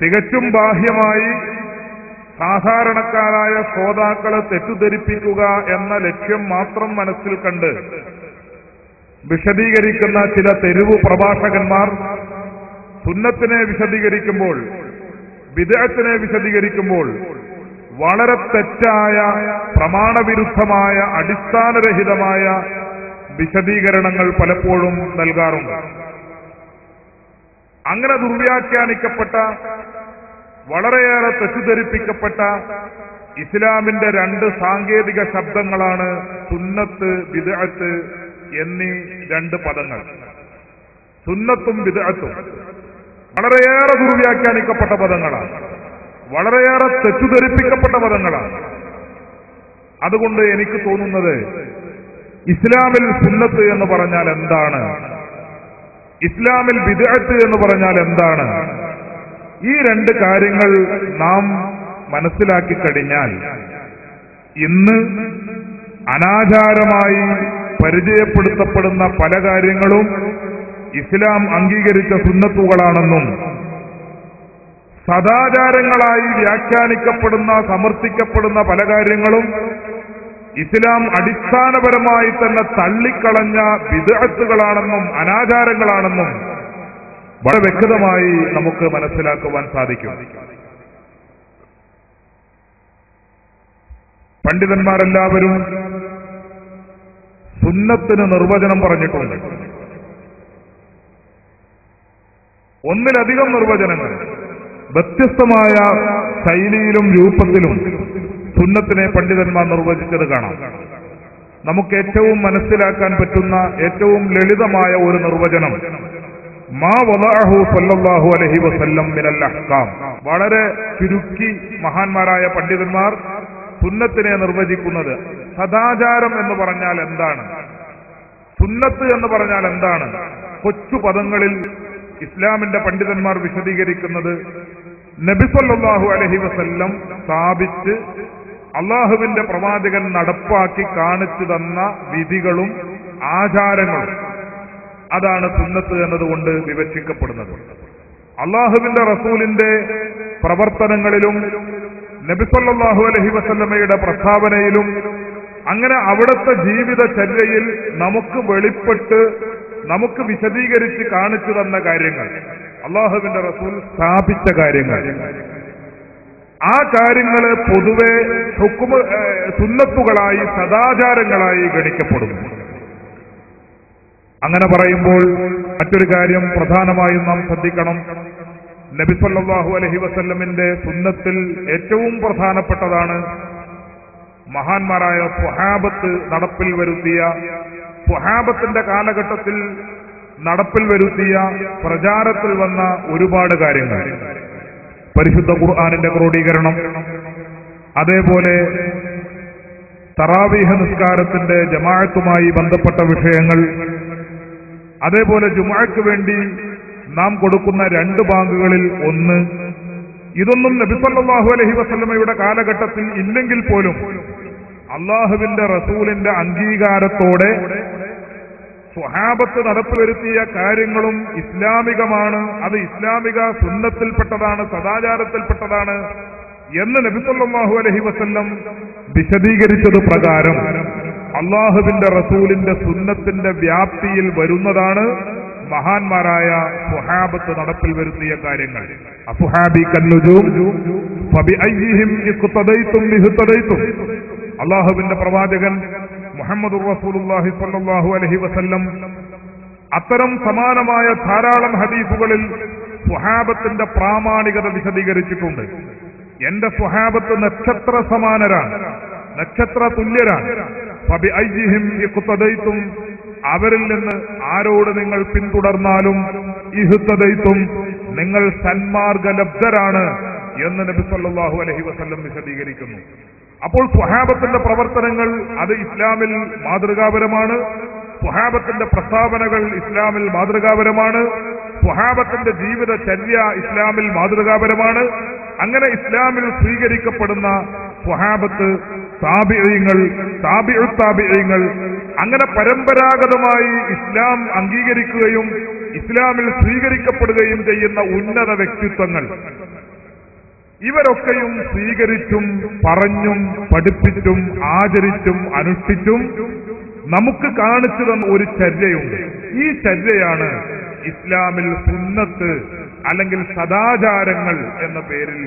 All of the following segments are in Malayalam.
തികച്ചും ബാഹ്യമായി സാധാരണക്കാരായ ശ്രോതാക്കളെ തെറ്റിദ്ധരിപ്പിക്കുക എന്ന ലക്ഷ്യം മാത്രം മനസ്സിൽ കണ്ട് വിശദീകരിക്കുന്ന ചില തെരുവു പ്രഭാഷകന്മാർ സുന്നത്തിനെ വിശദീകരിക്കുമ്പോൾ, ബിദ്അത്തിനെ വിശദീകരിക്കുമ്പോൾ വളരെ തെറ്റായ, പ്രമാണവിരുദ്ധമായ, അടിസ്ഥാനരഹിതമായ വിശദീകരണങ്ങൾ പലപ്പോഴും നൽകാറുണ്ട്. അങ്ങനെ ദുർവ്യാഖ്യാനിക്കപ്പെട്ട, വളരെയേറെ തെറ്റിദ്ധരിപ്പിക്കപ്പെട്ട ഇസ്ലാമിന്റെ രണ്ട് സാങ്കേതിക ശബ്ദങ്ങളാണ് സുന്നത്ത്, ബിദ്അത്ത് എന്നീ രണ്ട് പദങ്ങൾ. സുന്നത്തും ബിദ്അത്തും വളരെയേറെ ദുർവ്യാഖ്യാനിക്കപ്പെട്ട പദങ്ങളാണ്, വളരെയേറെ തെറ്റിദ്ധരിപ്പിക്കപ്പെട്ട പദങ്ങളാണ്. അതുകൊണ്ട് എനിക്ക് തോന്നുന്നത്, ഇസ്ലാമിൽ സുന്നത്ത് എന്ന് പറഞ്ഞാൽ എന്താണ്, ഇസ്ലാമിൽ ബിദ്അത്ത് എന്ന് പറഞ്ഞാൽ എന്താണ്, ഈ രണ്ട് കാര്യങ്ങൾ നാം മനസ്സിലാക്കി കഴിഞ്ഞാൽ ഇന്ന് അനാചാരമായി പരിചയപ്പെടുത്തപ്പെടുന്ന പല കാര്യങ്ങളും ഇസ്ലാം അംഗീകരിച്ച സുന്നത്തുകളാണെന്നും സദാചാരങ്ങളായി വ്യാഖ്യാനിക്കപ്പെടുന്ന, സമർത്ഥിക്കപ്പെടുന്ന പല കാര്യങ്ങളും ഇസ്ലാം അടിസ്ഥാനപരമായി തന്നെ തള്ളിക്കളഞ്ഞ ബിദ്അത്തുകളാണെന്നും അനാചാരങ്ങളാണെന്നും വളരെ വ്യക്തമായി നമുക്ക് മനസ്സിലാക്കുവാൻ സാധിക്കും. പണ്ഡിതന്മാരെല്ലാവരും സുന്നത്തിന് നിർവചനം പറഞ്ഞിട്ടുണ്ട്. ഒന്നിലധികം നിർവചനങ്ങൾ വ്യത്യസ്തമായ ശൈലിയിലും രൂപത്തിലും സുന്നത്തിനെ പണ്ഡിതന്മാർ നിർവചിച്ചത് കാണാം. നമുക്ക് ഏറ്റവും മനസ്സിലാക്കാൻ പറ്റുന്ന ഏറ്റവും ലളിതമായ ഒരു നിർവചനം മാ വദഅഹു സല്ലല്ലാഹു അലൈഹി വസല്ലം മിനൽ അഹ്കാം. വളരെ ചുരുക്കി മഹാന്മാരായ പണ്ഡിതന്മാർ സുന്നത്തിനെ നിർവചിക്കുന്നത്, സദാചാരം എന്ന് പറഞ്ഞാൽ എന്താണ്, സുന്നത്ത് എന്ന് പറഞ്ഞാൽ എന്താണ്, കൊച്ചു പദങ്ങളിൽ ഇസ്ലാമിന്റെ പണ്ഡിതന്മാർ വിശദീകരിക്കുന്നത് നബി സല്ലല്ലാഹു അലൈഹി വസല്ലം സ്ഥാപിച്ച് അള്ളാഹുവിന്റെ പ്രവാചകൻ നടപ്പാക്കി കാണിച്ചു തന്ന വിധികളും ആചാരങ്ങളും, അതാണ് സുന്നത്ത് എന്നതുകൊണ്ട് വിവക്ഷിക്കപ്പെടുന്നത്. അള്ളാഹുവിന്റെ റസൂലിന്റെ പ്രവർത്തനങ്ങളിലും നബി സല്ലല്ലാഹു അലൈഹി വസല്ലമയുടെ പ്രസ്താവനയിലും അങ്ങനെ അവിടുത്തെ ജീവിതചര്യയിൽ നമുക്ക് വെളിപ്പെട്ട് നമുക്ക് വിശദീകരിച്ച് കാണിച്ചു തന്ന കാര്യങ്ങൾ, അള്ളാഹുവിന്റെ റസൂൽ സ്ഥാപിച്ച കാര്യങ്ങൾ, ആ കാര്യങ്ങള് പൊതുവെ സുന്നത്തുകളായി, സദാചാരങ്ങളായി ഗണിക്കപ്പെടുന്നു. അങ്ങനെ പറയുമ്പോൾ മറ്റൊരു കാര്യം പ്രധാനമായും നാം ശ്രദ്ധിക്കണം. നബി സല്ലല്ലാഹു അലൈഹി വസല്ലമിന്റെ സുന്നത്തിൽ ഏറ്റവും പ്രധാനപ്പെട്ടതാണ് മഹാന്മാരായ സ്വഹാബത്ത് നടപ്പിൽ വരുത്തിയ, സ്വഹാബത്തിന്റെ കാലഘട്ടത്തിൽ നടപ്പിൽ വരുത്തിയ, പ്രചാരത്തിൽ വന്ന ഒരുപാട് കാര്യങ്ങൾ. പരിശുദ്ധ ഖുർആനിന്റെ ക്രോഡീകരണം, അതേപോലെ തറാവീഹ് നിസ്കാരത്തിന്റെ ജമാഅത്തുമായി ബന്ധപ്പെട്ട വിഷയങ്ങൾ, അതേപോലെ ജുമുഅക്ക് വേണ്ടി നാം കൊടുക്കുന്ന 2 ബാങ്കുകളിൽ ഒന്ന്, ഇതൊന്നും നബി സല്ലല്ലാഹു അലൈഹി വസല്ലമയുടെ കാലഘട്ടത്തിൽ ഇല്ലെങ്കിൽ പോലും അള്ളാഹുവിന്റെ റസൂലിന്റെ അംഗീകാരത്തോടെ സ്വഹാബത്ത് നടപ്പിൽ കാര്യങ്ങളും ഇസ്ലാമികമാണ്, അത് ഇസ്ലാമിക സുന്നത്തിൽപ്പെട്ടതാണ്, സദാചാരത്തിൽപ്പെട്ടതാണ് എന്ന് നബി സല്ലല്ലാഹു അലൈഹി വസല്ലം വിശദീകരിച്ചത് പ്രകാരം അള്ളാഹുവിന്റെ റസൂലിന്റെ സുന്നത്തിന്റെ വ്യാപ്തിയിൽ വരുന്നതാണ് മഹാന്മാരായ സ്വഹാബത്ത് നടപ്പിൽ വരുത്തിയ കാര്യങ്ങൾ. അസ്ഹാബി കന്നുജൂം ഫബിഅയ്യിഹിം ഇഖ്തദൈതും ഇഹ്തദൈതും. അള്ളാഹുവിന്റെ പ്രവാചകൻ മുഹമ്മദുർ റസൂലുള്ളാഹി സ്വല്ലല്ലാഹു അലൈഹി വസല്ലം അത്തരം സമാനമായ ധാരാളം ഹദീസുകളിൽ സ്വഹാബത്തിന്റെ പ്രാമാണികത വിശദീകരിച്ചിട്ടുണ്ട്. എന്റെ സ്വഹാബത്ത് നക്ഷത്ര സമാനരാണ്, നക്ഷത്ര തുല്യരാണ്. ഫബിഅയ്യിഹിം ഇഖ്തദൈതും, അവരിൽ നിന്ന് ആരോട് നിങ്ങൾ പിന്തുടർന്നാലും, ഇഹ്തദൈതും, നിങ്ങൾ സന്മാർഗലബ്ധരാണ് എന്ന് നബി സല്ലല്ലാഹു അലൈഹി വസല്ലം വിശദീകരിക്കുന്നു. അപ്പോൾ സ്വഹാബത്തിന്റെ പ്രവർത്തനങ്ങൾ അത് ഇസ്ലാമിൽ മാതൃകാപരമാണ്, സ്വഹാബത്തിന്റെ പ്രസ്താവനകൾ ഇസ്ലാമിൽ മാതൃകാപരമാണ്, സ്വഹാബത്തിന്റെ ജീവിതചര്യ ഇസ്ലാമിൽ മാതൃകാപരമാണ്. അങ്ങനെ ഇസ്ലാമിൽ സ്വീകരിക്കപ്പെടുന്ന സ്വഹാബത്ത്, താബിഈങ്ങൾ, താബിഉ താബിഈങ്ങൾ, അങ്ങനെ പരമ്പരാഗതമായി ഇസ്ലാം അംഗീകരിക്കുകയും ഇസ്ലാമിൽ സ്വീകരിക്കപ്പെടുകയും ചെയ്യുന്ന ഉന്നത വ്യക്തിത്വങ്ങൾ, ഇവരൊക്കെയും സ്വീകരിച്ചും പറഞ്ഞും പഠിപ്പിച്ചും ആചരിച്ചും അനുഷ്ഠിച്ചും നമുക്ക് കാണിച്ചു തന്ന ഒരു ചര്യയുണ്ട്. ഈ ചര്യയാണ് ഇസ്ലാമിൽ സുന്നത്ത് അല്ലെങ്കിൽ സദാചാരങ്ങൾ എന്ന പേരിൽ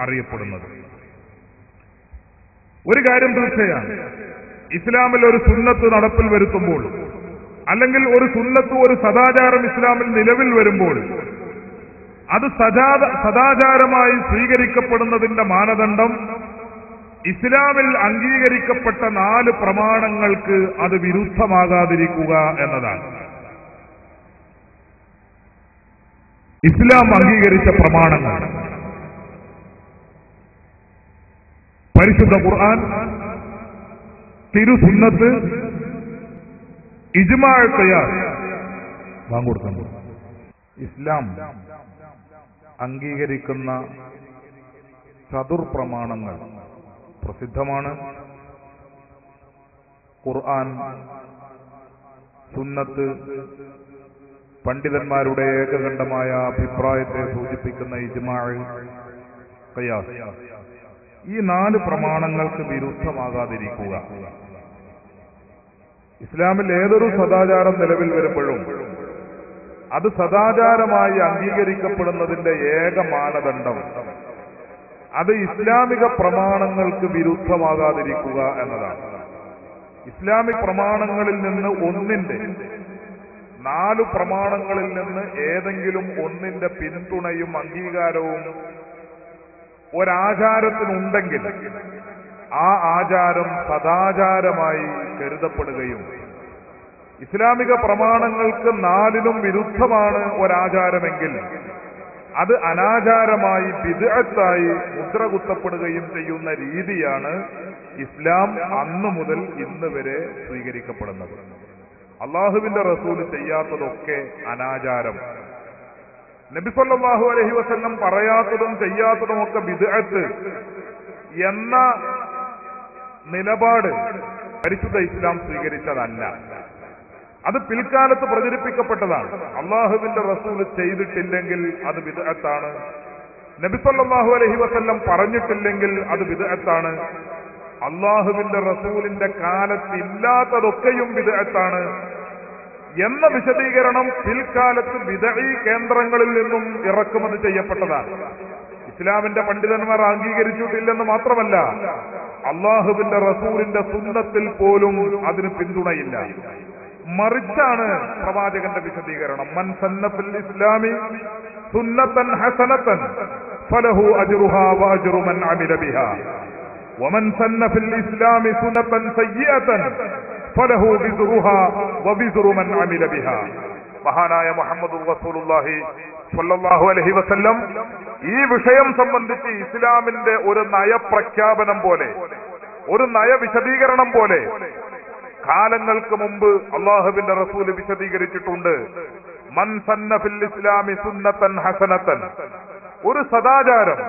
അറിയപ്പെടുന്നത്. ഒരു കാര്യം തീർച്ചയാണ്, ഇസ്ലാമിൽ ഒരു സുന്നത്ത് നടപ്പിൽ വരുത്തുമ്പോൾ അല്ലെങ്കിൽ ഒരു സുന്നത്ത് ഒരു സദാചാരം ഇസ്ലാമിൽ നിലവിൽ വരുമ്പോൾ അത് സദാചാരമായി സ്വീകരിക്കപ്പെടുന്നതിന്റെ മാനദണ്ഡം ഇസ്ലാമിൽ അംഗീകരിക്കപ്പെട്ട 4 പ്രമാണങ്ങൾക്ക് അത് വിരുദ്ധമാകാതിരിക്കുക എന്നതാണ്. ഇസ്ലാം അംഗീകരിച്ച പ്രമാണങ്ങൾ പരിശുദ്ധ ഖുർആൻ, തിരുസുന്നത്ത്, ഇജ്മാ ഖിയാസ്. ഇസ്ലാം അംഗീകരിക്കുന്ന ചതുർപ്രമാണങ്ങൾ പ്രസിദ്ധമാണ്. ഖുർആൻ, സുന്നത്ത്, പണ്ഡിതന്മാരുടെ ഏകകണ്ഠമായ അഭിപ്രായത്തെ സൂചിപ്പിക്കുന്ന ഇജ്മാ, ഖിയാസ്. ഈ 4 പ്രമാണങ്ങൾക്ക് വിരുദ്ധമാകാതിരിക്കുക. ഇസ്ലാമിൽ ഏതൊരു സദാചാരം നിലവിൽ വരുമ്പോഴും അത് സദാചാരമായി അംഗീകരിക്കപ്പെടുന്നതിന്റെ ഏക മാനദണ്ഡം അത് ഇസ്ലാമിക പ്രമാണങ്ങൾക്ക് വിരുദ്ധമാകാതിരിക്കുക എന്നതാണ്. ഇസ്ലാമിക് പ്രമാണങ്ങളിൽ നിന്ന് ഒന്നിന്റെ 4 പ്രമാണങ്ങളിൽ നിന്ന് ഏതെങ്കിലും ഒന്നിന്റെ പിന്തുണയും അംഗീകാരവും ഒരാചാരത്തിനുണ്ടെങ്കിൽ ആ ആചാരം സദാചാരമായി കരുതപ്പെടുകയും ഇസ്ലാമിക പ്രമാണങ്ങൾക്ക് 4നും വിരുദ്ധമാണ് ഒരാചാരമെങ്കിൽ അത് അനാചാരമായി ബിദ്അത്തായി മുദ്രകുത്തപ്പെടുകയും ചെയ്യുന്ന രീതിയാണ് ഇസ്ലാം അന്നു മുതൽ ഇന്ന് വരെ സ്വീകരിക്കപ്പെടുന്നത്. അള്ളാഹുവിന്റെ റസൂൽ ചെയ്യാത്തതൊക്കെ അനാചാരം, നബി സല്ലല്ലാഹു അലൈഹി വസല്ലം പറയാത്തതും ചെയ്യാത്തതുമൊക്കെ ബിദ്അത്ത് എന്ന നിലപാട് പരിശുദ്ധ ഇസ്ലാം സ്വീകരിച്ചതല്ല. അത് പിൽക്കാലത്ത് പ്രചരിപ്പിക്കപ്പെട്ടതാണ്. അള്ളാഹുവിന്റെ റസൂൽ ചെയ്തിട്ടില്ലെങ്കിൽ അത് ബിദ്അത്താണ്, നബി സല്ലല്ലാഹു അലൈഹി വസല്ലം പറഞ്ഞിട്ടില്ലെങ്കിൽ അത് ബിദ്അത്താണ്, അള്ളാഹുവിന്റെ റസൂലിന്റെ കാലത്ത് ഇല്ലാത്തതൊക്കെയും ബിദ്അത്താണ് എന്ന വിശദീകരണം പിൽക്കാലത്ത് ബിദ്ഈ കേന്ദ്രങ്ങളിൽ നിന്നും ഇറക്കുമതി ചെയ്യപ്പെട്ടതാണ്. ഇസ്ലാമിന്റെ പണ്ഡിതന്മാർ അംഗീകരിച്ചിട്ടില്ലെന്ന് മാത്രമല്ല, അള്ളാഹുവിന്റെ റസൂലിന്റെ സുന്നത്തിൽ പോലും അതിന് പിന്തുണയില്ല. മറിച്ചാണ് പ്രവാചകന്റെ വിശദീകരണം. മൻ സന്ന ഫിൽ ഇസ്ലാമി സുന്നത്തൻ ഹസനത്തൻ ഫലഹു അജ്റുഹാ വഅജ്റു മൻ അമില ബിഹാ വമൻ സന്ന ഫിൽ ഇസ്ലാമി സുന്നത്തൻ സയ്യിഅതൻ ഫലഹു വിസ്റുഹാ വവിസ്റു മൻ അമില ബിഹാ. മഹാനായ മുഹമ്മദ് റസൂലുള്ളാഹി സ്വല്ലല്ലാഹു അലൈഹി വസല്ലം ഈ വിഷയം സംബന്ധിച്ച് ഇസ്ലാമിന്റെ ഒരു നയപ്രഖ്യാപനം പോലെ, ഒരു നയവിശദീകരണം പോലെ കാലങ്ങൾക്ക് മുമ്പ് അള്ളാഹുവിന്റെ റസൂൽ വിശദീകരിച്ചിട്ടുണ്ട്. മൻ സന്ന ഫിൽ ഇസ്ലാമി സുന്നത്തൻ ഹസനത്തൻ, ഒരു സദാചാരം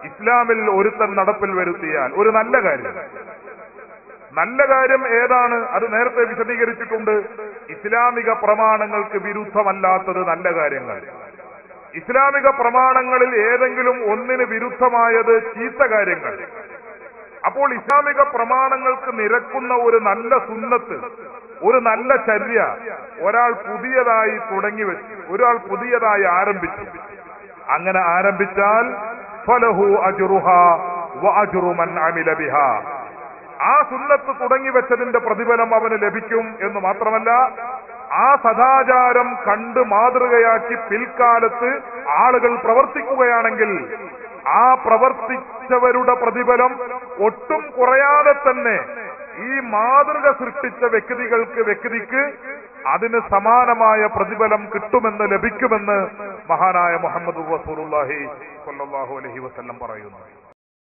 ഇസ്ലാമിൽ ഒരുത്തൻ നടപ്പിൽ വരുത്തിയാൽ, ഒരു നല്ല കാര്യം, നല്ല കാര്യം ഏതാണ്? അത് നേരത്തെ വിശദീകരിച്ചിട്ടുണ്ട്. ഇസ്ലാമിക പ്രമാണങ്ങൾക്ക് വിരുദ്ധമല്ലാത്തത് നല്ല കാര്യങ്ങൾ. ഇസ്ലാമിക പ്രമാണങ്ങളിൽ ഏതെങ്കിലും ഒന്നിന് വിരുദ്ധമായത് ചീത്ത കാര്യങ്ങൾ. അപ്പോൾ ഇസ്ലാമിക പ്രമാണങ്ങൾക്ക് നിരക്കുന്ന ഒരു നല്ല സുന്നത്ത്, ഒരു നല്ല ചര്യ ഒരാൾ പുതിയതായി തുടങ്ങിവെച്ചു, ഒരാൾ പുതിയതായി ആരംഭിച്ചു. അങ്ങനെ ആരംഭിച്ചാൽ ഫലഹു അജ്റുഹാ വഅജ്റു മൻ അമില ബിഹാ, ആ സുന്നത്ത് തുടങ്ങിവെച്ചതിന്റെ പ്രതിഫലം അവന് ലഭിക്കും എന്ന് മാത്രമല്ല, ആ സദാചാരം കണ്ട് മാതൃകയാക്കി പിൽക്കാലത്ത് ആളുകൾ പ്രവർത്തിക്കുകയാണെങ്കിൽ ആ പ്രവർത്തിച്ചവരുടെ പ്രതിഫലം ഒട്ടും കുറയാതെ തന്നെ ഈ മാതൃക സൃഷ്ടിച്ച വ്യക്തിക്ക് അതിന് സമാനമായ പ്രതിഫലം കിട്ടുമെന്ന്, ലഭിക്കുമെന്ന് മഹാനായ മുഹമ്മദ് റസൂലുള്ളാഹി സ്വല്ലല്ലാഹു അലൈഹി വസല്ലം പറയുന്നു.